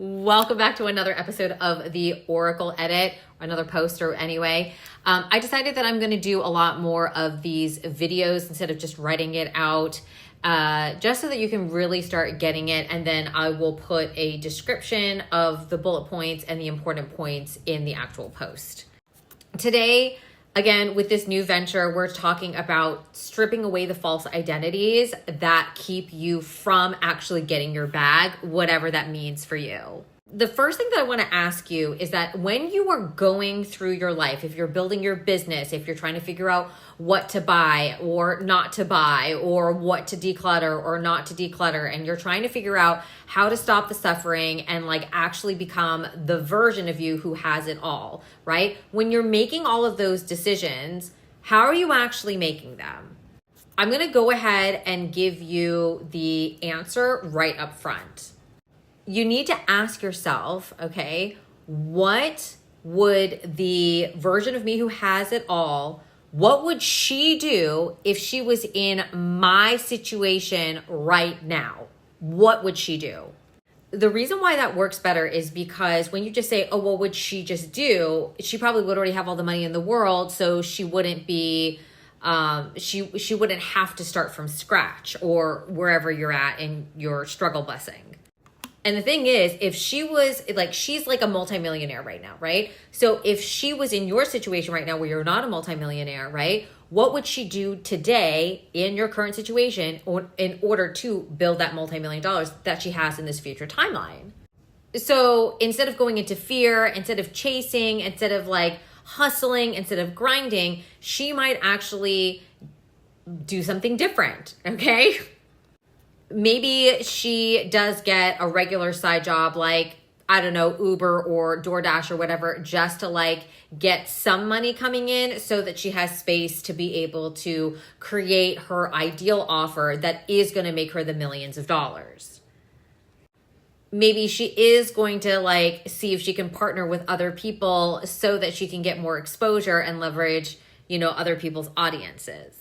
Welcome back to another episode of the Oracle Edit, or another poster anyway. I decided that I'm going to do a lot more of these videos instead of just writing it out, just so that you can really start getting it. And then I will put a description of the bullet points and the important points in the actual post. Today, again, with this new venture, we're talking about stripping away the false identities that keep you from actually getting your bag, whatever that means for you. The first thing that I want to ask you is that when you are going through your life, if you're building your business, if you're trying to figure out what to buy or not to buy, or what to declutter or not to declutter, and you're trying to figure out how to stop the suffering and actually become the version of you who has it all, right? When you're making all of those decisions, how are you actually making them? I'm going to go ahead and give you the answer right up front. You need to ask yourself, okay, what would the version of me who has it all, what would she do if she was in my situation right now? What would she do? The reason why that works better is because when you just say, oh, what would she just do? She probably would already have all the money in the world, so she wouldn't be, she wouldn't have to start from scratch or wherever you're at in your struggle blessing. And the thing is, if she was she's like a multimillionaire right now, right? So if she was in your situation right now where you're not a multimillionaire, right? What would she do today in your current situation in order to build that multi-million dollars that she has in this future timeline? So instead of going into fear, instead of chasing, instead of hustling, instead of grinding, she might actually do something different, okay? Maybe she does get a regular side job I don't know, Uber or DoorDash or whatever, just to get some money coming in so that she has space to be able to create her ideal offer that is going to make her the millions of dollars. Maybe she is going to see if she can partner with other people so that she can get more exposure and leverage, other people's audiences.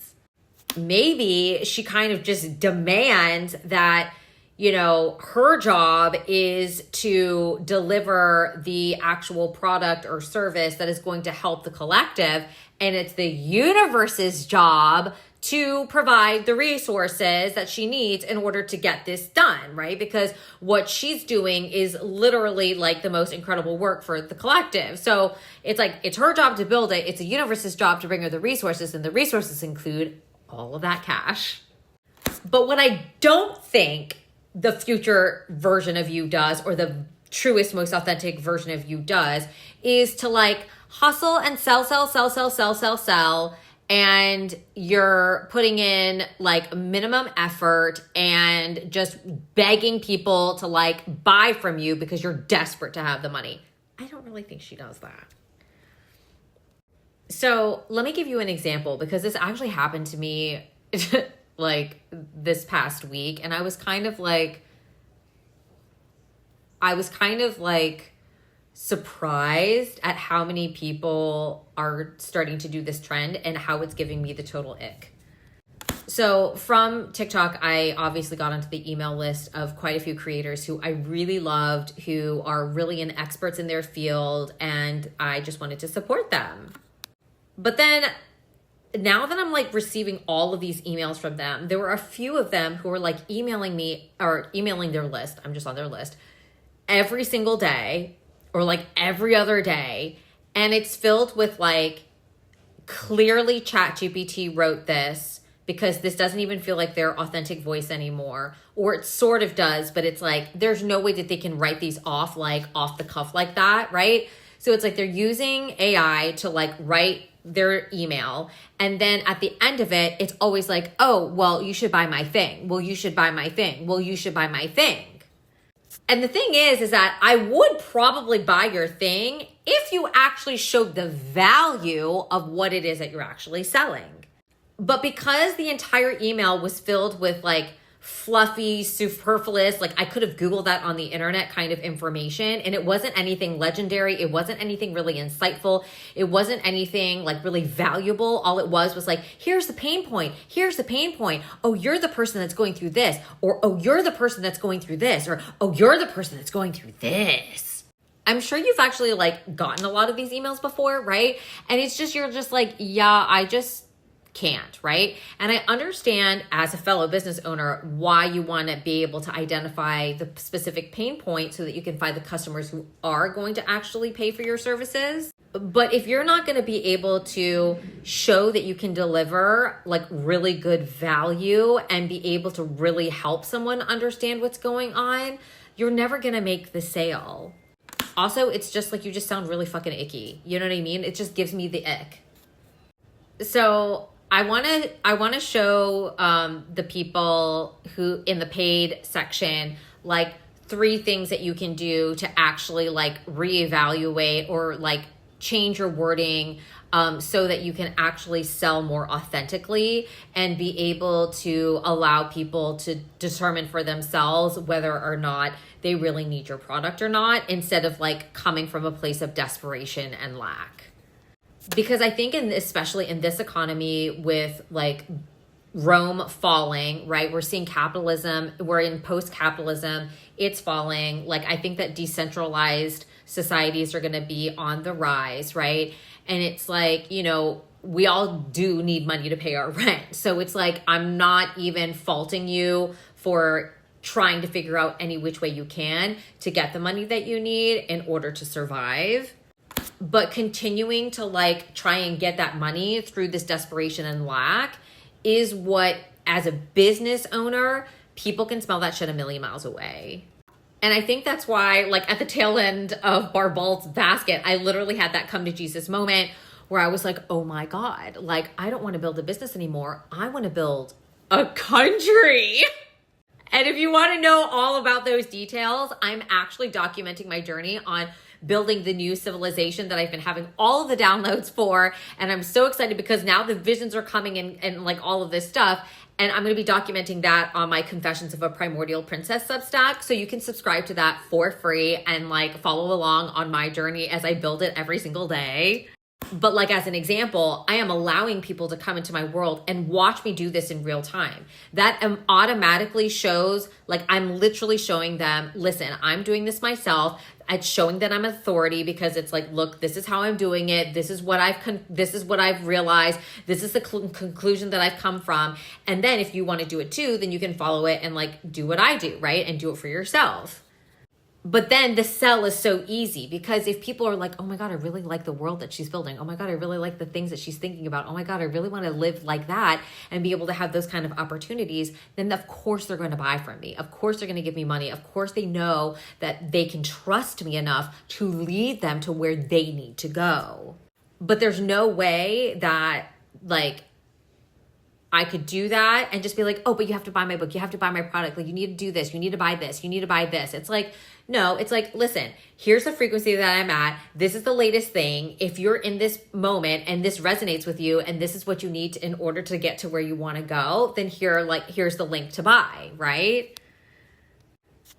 Maybe she kind of just demands that, her job is to deliver the actual product or service that is going to help the collective. And it's the universe's job to provide the resources that she needs in order to get this done, right? Because what she's doing is literally the most incredible work for the collective. So it's her job to build it. It's the universe's job to bring her the resources, and the resources include all of that cash. But what I don't think the future version of you does, or the truest, most authentic version of you does, is to hustle and sell, and you're putting in minimum effort and just begging people to buy from you because you're desperate to have the money. I don't really think she does that. So let me give you an example, because this actually happened to me this past week. And I was kind of surprised at how many people are starting to do this trend and how it's giving me the total ick. So from TikTok, I obviously got onto the email list of quite a few creators who I really loved, who are really experts in their field, and I just wanted to support them. But then now that I'm receiving all of these emails from them, there were a few of them who were emailing me or emailing their list. I'm just on their list every single day or every other day. And it's filled with clearly ChatGPT wrote this, because this doesn't even feel like their authentic voice anymore. Or it sort of does, but it's there's no way that they can write these off off the cuff like that, right? So it's they're using AI to write their email, and then at the end of it, it's always oh, well, you should buy my thing. Well, you should buy my thing. Well, you should buy my thing. And the thing is that I would probably buy your thing if you actually showed the value of what it is that you're actually selling. But because the entire email was filled with fluffy, superfluous, like I could have Googled that on the internet kind of information, and it wasn't anything legendary. It wasn't anything really insightful. It wasn't anything like really valuable. All it was like, here's the pain point. Here's the pain point. Oh, you're the person that's going through this. Or, oh, you're the person that's going through this. Or, oh, you're the person that's going through this. I'm sure you've actually like gotten a lot of these emails before, right? And it's just, you're just like, yeah, I just can't, right? And I understand as a fellow business owner why you want to be able to identify the specific pain point so that you can find the customers who are going to actually pay for your services. But if you're not going to be able to show that you can deliver like really good value and be able to really help someone understand what's going on, you're never going to make the sale. Also, it's just like, you just sound really fucking icky. You know what I mean? It just gives me the ick. So I want to show the people who in the paid section, like 3 things that you can do to actually like reevaluate or like change your wording so that you can actually sell more authentically and be able to allow people to determine for themselves whether or not they really need your product or not, instead of like coming from a place of desperation and lack. Because I think especially in this economy with like Rome falling, right? We're seeing capitalism, we're in post-capitalism, it's falling. Like I think that decentralized societies are going to be on the rise, right? And it's like, you know, we all do need money to pay our rent. So it's like, I'm not even faulting you for trying to figure out any which way you can to get the money that you need in order to survive. But continuing to like try and get that money through this desperation and lack is what, as a business owner, people can smell that shit a million miles away. And I think that's why, like at the tail end of Barbalt's basket, I literally had that come to Jesus moment where I was like, oh my God, like I don't want to build a business anymore. I want to build a country. And if you want to know all about those details, I'm actually documenting my journey on building the new civilization that I've been having all of the downloads for. And I'm so excited because now the visions are coming in and like all of this stuff. And I'm going to be documenting that on my Confessions of a Primordial Princess Substack. So you can subscribe to that for free and like follow along on my journey as I build it every single day. But like as an example, I am allowing people to come into my world and watch me do this in real time. That automatically shows, like I'm literally showing them, listen, I'm doing this myself. It's showing that I'm authority because it's like, look, this is how I'm doing it. This is what I've realized. This is the conclusion that I've come from. And then if you want to do it too, then you can follow it and like do what I do, right? And do it for yourself. But then the sell is so easy because if people are like, oh my God, I really like the world that she's building. Oh my God, I really like the things that she's thinking about. Oh my God, I really want to live like that and be able to have those kind of opportunities. Then of course they're going to buy from me. Of course they're going to give me money. Of course they know that they can trust me enough to lead them to where they need to go. But there's no way that like I could do that and just be like, oh, but you have to buy my book. You have to buy my product. Like you need to do this. You need to buy this. You need to buy this. It's like, no, it's like, listen, here's the frequency that I'm at. This is the latest thing. If you're in this moment and this resonates with you and this is what you need in order to get to where you want to go, then here's the link to buy, right?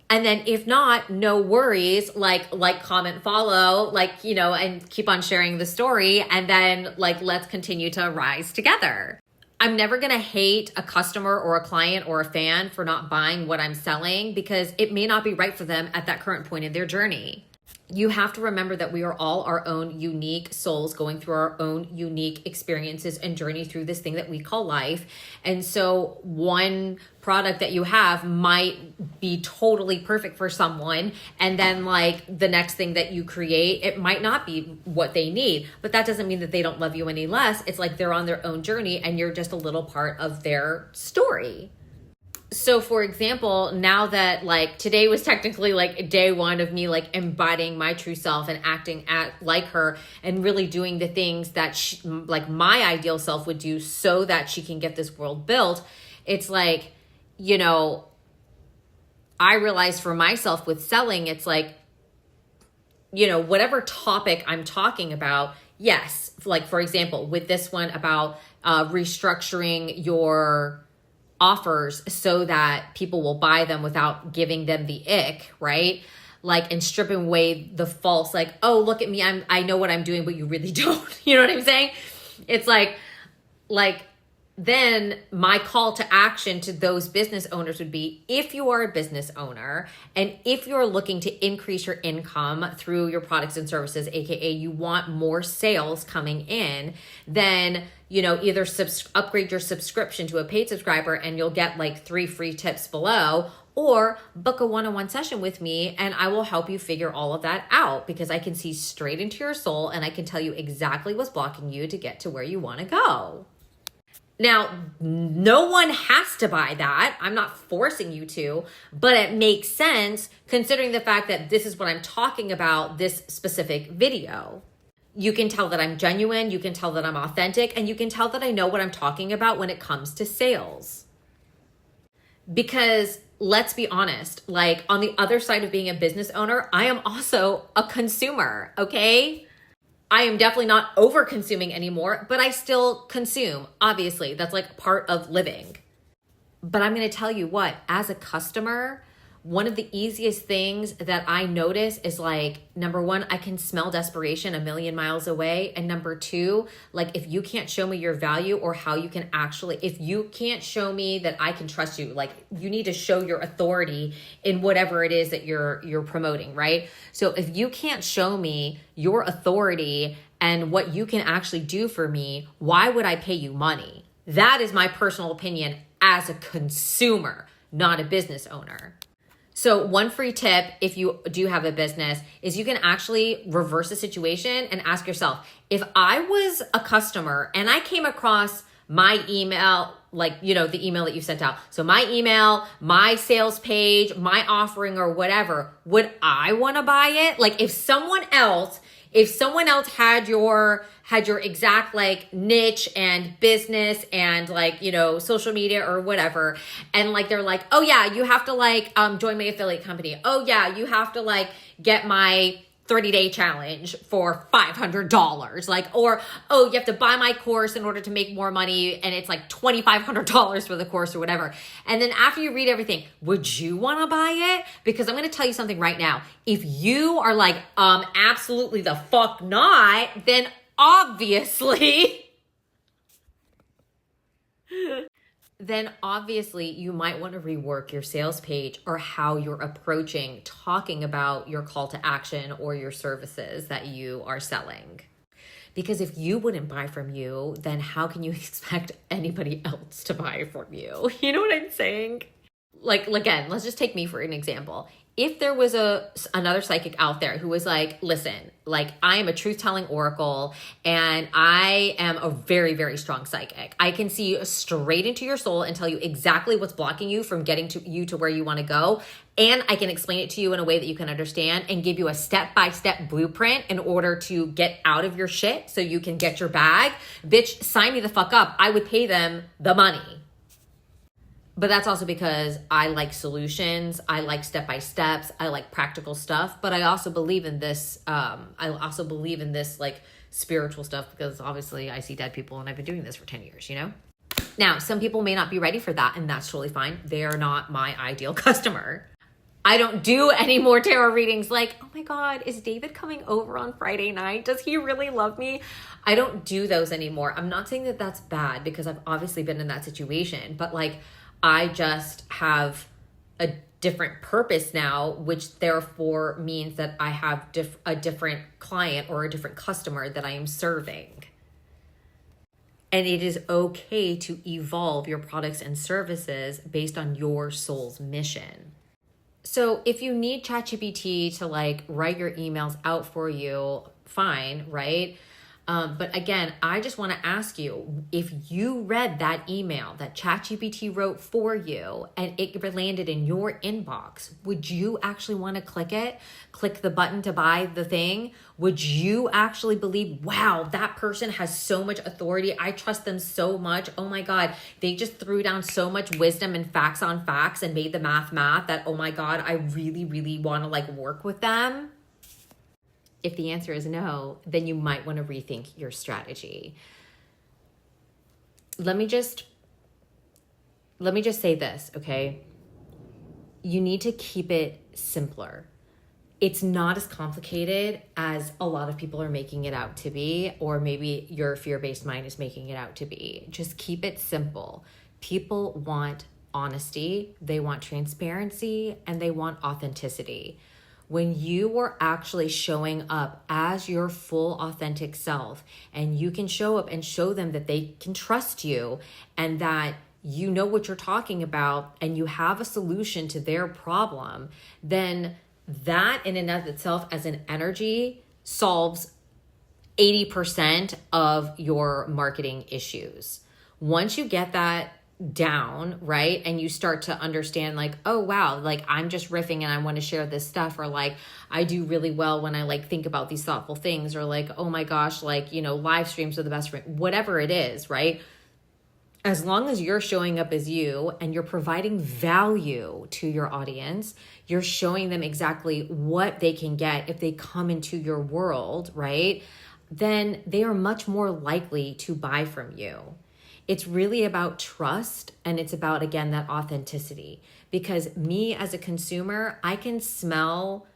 And then if not, no worries, like, comment, follow, like, you know, and keep on sharing the story. And then like, let's continue to rise together. I'm never going to hate a customer or a client or a fan for not buying what I'm selling because it may not be right for them at that current point in their journey. You have to remember that we are all our own unique souls going through our own unique experiences and journey through this thing that we call life. And so one product that you have might be totally perfect for someone. And then like the next thing that you create, it might not be what they need, but that doesn't mean that they don't love you any less. It's like they're on their own journey and you're just a little part of their story. So for example, now that like today was technically like day one of me like embodying my true self and acting like her and really doing the things that like my ideal self would do so that she can get this world built. It's like, you know, I realized for myself with selling, it's like, you know, whatever topic I'm talking about, yes, like for example, with this one about restructuring your offers so that people will buy them without giving them the ick, right? Like, and stripping away the false, like, oh, look at me, I know what I'm doing, but you really don't. You know what I'm saying? It's like, then my call to action to those business owners would be, if you are a business owner and if you're looking to increase your income through your products and services, AKA you want more sales coming in, then, you know, either upgrade your subscription to a paid subscriber and you'll get like 3 free tips below, or book a one-on-one session with me and I will help you figure all of that out, because I can see straight into your soul and I can tell you exactly what's blocking you to get to where you want to go. Now, no one has to buy that. I'm not forcing you to, but it makes sense considering the fact that this is what I'm talking about, this specific video. You can tell that I'm genuine, you can tell that I'm authentic, and you can tell that I know what I'm talking about when it comes to sales. Because let's be honest, like, on the other side of being a business owner, I am also a consumer, okay? I am definitely not over consuming anymore, but I still consume. Obviously, that's like part of living. But I'm going to tell you what, as a customer, one of the easiest things that I notice is, like, number one, I can smell desperation a million miles away. And number two, like, if you can't show me your value or how you can actually, if you can't show me that I can trust you, like, you need to show your authority in whatever it is that you're promoting, right? So if you can't show me your authority and what you can actually do for me, why would I pay you money? That is my personal opinion as a consumer, not a business owner. So one free tip, if you do have a business, is you can actually reverse the situation and ask yourself, if I was a customer and I came across my email, like, you know, the email that you sent out. So my email, my sales page, my offering or whatever, would I want to buy it? Like, if someone else had your exact like niche and business and, like, you know, social media or whatever, and like they're like, oh yeah, you have to like join my affiliate company. Oh yeah, you have to like get my 30-day challenge for $500. Like, or, oh, you have to buy my course in order to make more money and it's like $2,500 for the course or whatever. And then after you read everything, would you want to buy it? Because I'm going to tell you something right now. If you are like, absolutely the fuck not, then obviously you might want to rework your sales page or how you're approaching talking about your call to action or your services that you are selling. Because if you wouldn't buy from you, then how can you expect anybody else to buy from you? You know what I'm saying? Like, again, let's just take me for an example. If there was another psychic out there who was like, listen, like, I am a truth-telling oracle and I am a very, very strong psychic. I can see straight into your soul and tell you exactly what's blocking you from getting to where you want to go. And I can explain it to you in a way that you can understand and give you a step-by-step blueprint in order to get out of your shit so you can get your bag. Bitch, sign me the fuck up. I would pay them the money. But that's also because I like solutions. I like step-by-steps. I like practical stuff. But I also believe in this. Like, spiritual stuff, because obviously I see dead people and I've been doing this for 10 years, you know? Now, some people may not be ready for that, and that's totally fine. They are not my ideal customer. I don't do any more tarot readings like, oh my God, is David coming over on Friday night? Does he really love me? I don't do those anymore. I'm not saying that that's bad, because I've obviously been in that situation, but like, I just have a different purpose now, which therefore means that I have a different client or a different customer that I am serving. And it is okay to evolve your products and services based on your soul's mission. So if you need ChatGPT to like write your emails out for you, fine, right? But again, I just want to ask you, if you read that email that ChatGPT wrote for you and it landed in your inbox, would you actually want to click it? Click the button to buy the thing? Would you actually believe, wow, that person has so much authority. I trust them so much. Oh my God, they just threw down so much wisdom and facts on facts and made the math that, oh my God, I really, really want to like work with them. If the answer is no, then you might want to rethink your strategy. Let me just let me just say this, okay? You need to keep it simpler. It's not as complicated as a lot of people are making it out to be, or maybe your fear-based mind is making it out to be. Just keep it simple. People want honesty, they want transparency, and they want authenticity. When you are actually showing up as your full authentic self, and you can show up and show them that they can trust you and that you know what you're talking about and you have a solution to their problem, then that in and of itself as an energy solves 80% of your marketing issues. Once you get that down, right? And you start to understand like, oh, wow, like I'm just riffing and I want to share this stuff, or like I do really well when I like think about these thoughtful things, or like, oh my gosh, like, you know, live streams are the best friend, whatever it is, right? As long as you're showing up as you and you're providing value to your audience, you're showing them exactly what they can get if they come into your world, right? Then they are much more likely to buy from you. It's really about trust, and it's about, again, that authenticity. Because me as a consumer, I can smell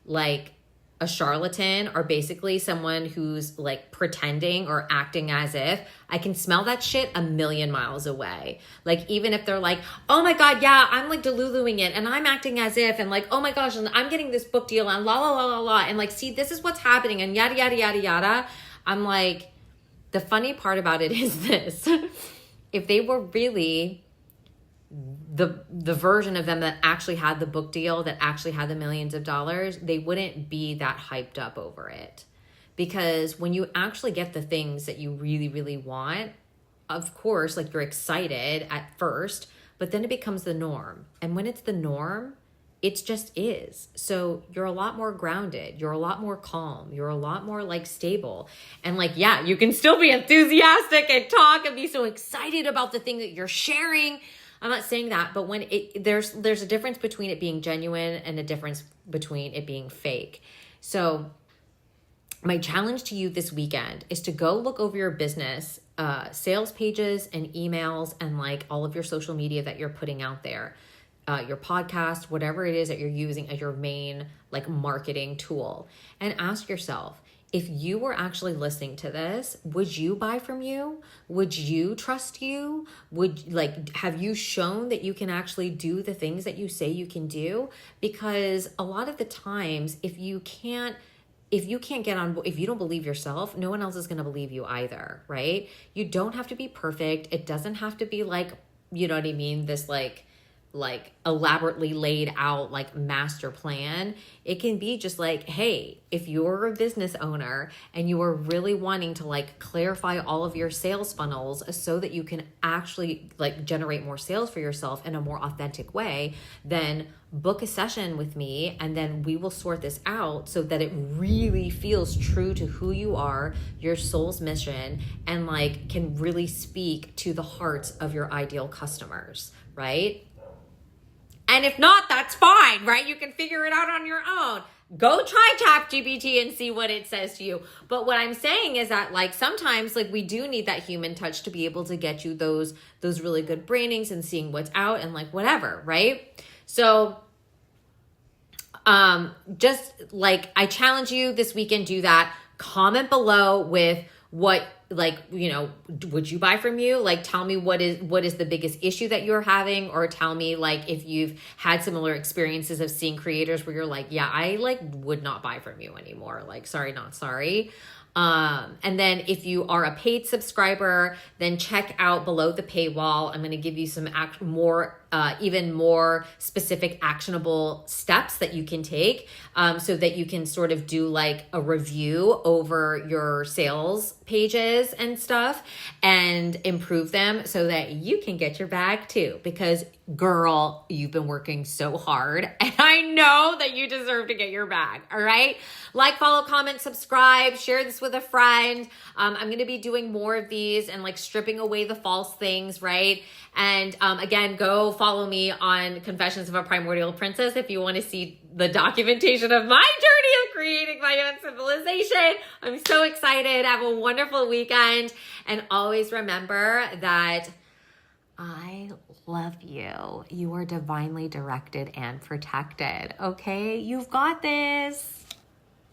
like a charlatan, or basically someone who's like pretending or acting as if. I can smell that shit a million miles away. Like, even if they're like, oh my God, yeah, I'm like deluluing it and I'm acting as if, and like, oh my gosh, and I'm getting this book deal and la la la la la, and like, see, this is what's happening and yada yada yada yada. I'm like, the funny part about it is this. If they were really the version of them that actually had the book deal, that actually had the millions of dollars, they wouldn't be that hyped up over it. Because when you actually get the things that you really, really want, of course, like you're excited at first, but then it becomes the norm. And when it's the norm, it just is. So you're a lot more grounded. You're a lot more calm. You're a lot more like stable. And like, yeah, you can still be enthusiastic and talk and be so excited about the thing that you're sharing. I'm not saying that, but when there's a difference between it being genuine and a difference between it being fake. So my challenge to you this weekend is to go look over your business, sales pages and emails, and like all of your social media that you're putting out there. Your podcast, whatever it is that you're using as your main like marketing tool, and ask yourself, if you were actually listening to this, would you buy from you? Would you trust you? Have you shown that you can actually do the things that you say you can do? Because a lot of the times, if you can't get on board, if you don't believe yourself, no one else is going to believe you either, right? You don't have to be perfect. It doesn't have to be like, you know what I mean? This like elaborately laid out like master plan. It can be just like, hey, if you're a business owner and you are really wanting to like clarify all of your sales funnels so that you can actually like generate more sales for yourself in a more authentic way, then book a session with me, and then we will sort this out so that it really feels true to who you are, your soul's mission, and like can really speak to the hearts of your ideal customers, right? And if not, that's fine, right? You can figure it out on your own. Go try ChatGPT and see what it says to you. But what I'm saying is that like sometimes like we do need that human touch to be able to get you those really good brainings and seeing what's out and like whatever, right? So just like I challenge you this weekend, do that. Comment below with what, like, you know, would you buy from you? Like, tell me what is the biggest issue that you're having, or tell me like if you've had similar experiences of seeing creators where you're like, yeah, I like would not buy from you anymore. Like, sorry, not sorry. And then if you are a paid subscriber, then check out below the paywall. I'm going to give you some even more specific actionable steps that you can take, so that you can sort of do like a review over your sales pages and stuff and improve them so that you can get your bag too. Because girl, you've been working so hard and I know that you deserve to get your bag. All right. Like, follow, comment, subscribe, share this with a friend. I'm going to be doing more of these and like stripping away the false things. Right. And again, go follow me on Confessions of a Primordial Princess if you want to see the documentation of my journey of creating my own civilization. I'm so excited. Have a wonderful weekend. And always remember that I love you. You are divinely directed and protected. Okay? You've got this.